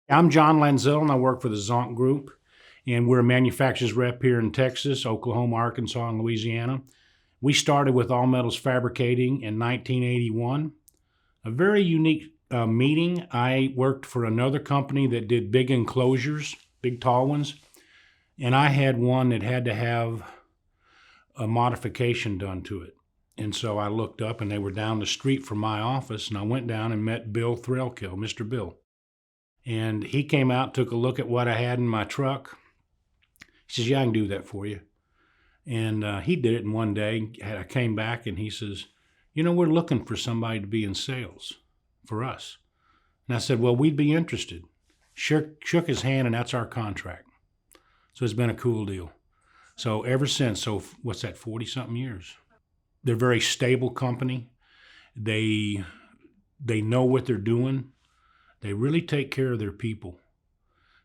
I'm John Lazillo, and I work for the Zonk Group, and we're a manufacturer's rep here in Texas, Oklahoma, Arkansas, and Louisiana. We started with All Metals Fabricating in 1981. A very unique meeting. I worked for another company that did big enclosures, big tall ones, and I had one that had to have a modification done to it. And so I looked up, and they were down the street from my office, and I went down and met Bill Threlkill, Mr. Bill. And he came out, took a look at what I had in my truck. He says, "Yeah, I can do that for you." And he did it in one day. I came back and he says, "We're looking for somebody to be in sales for us." And I said, "Well, we'd be interested." Shook his hand, and that's our contract. So it's been a cool deal. So ever since, so what's that, 40 something years? They're a very stable company. They know what they're doing. They really take care of their people.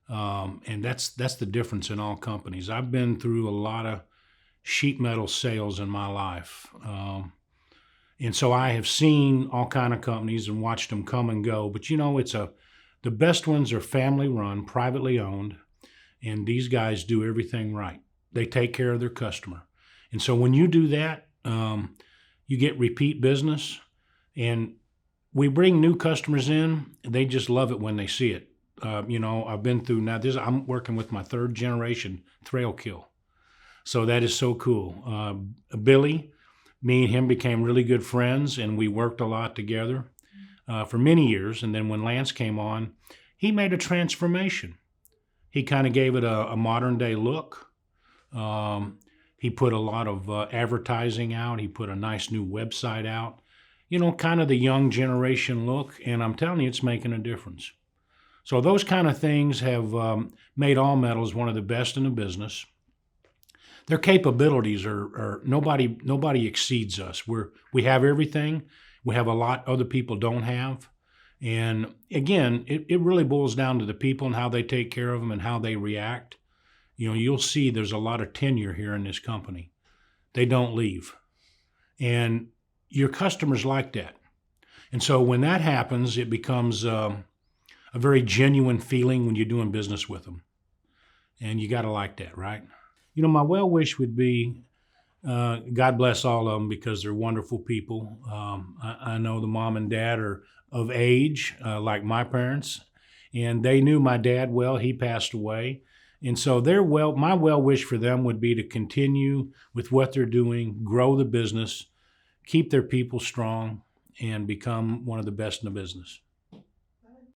And that's the difference in all companies. I've been through a lot of sheet metal sales in my life. And so I have seen all kind of companies and watched them come and go. But the best ones are family run, privately owned, and these guys do everything right. They take care of their customer. And so when you do that, you get repeat business, and we bring new customers in. They just love it when they see it. I've been through now this. I'm working with my third generation Threlkill, so that is so cool. Billy, me and him became really good friends, and we worked a lot together for many years. And then when Lance came on, he made a transformation. He kind of gave it a modern day look. He put a lot of advertising out. He put a nice new website out. Kind of the young generation look, and I'm telling you, it's making a difference. So those kind of things have made All Metals one of the best in the business. Their capabilities are nobody exceeds us. We have everything. We have a lot other people don't have. And again, it really boils down to the people and how they take care of them and how they react. You'll see there's a lot of tenure here in this company. They don't leave. And your customers like that. And so when that happens, it becomes a very genuine feeling when you're doing business with them. And you got to like that, right? My well wish would be God bless all of them because they're wonderful people. I know the mom and dad are of age, like my parents, and they knew my dad well. He passed away. And so my well wish for them would be to continue with what they're doing, grow the business, keep their people strong, and become one of the best in the business.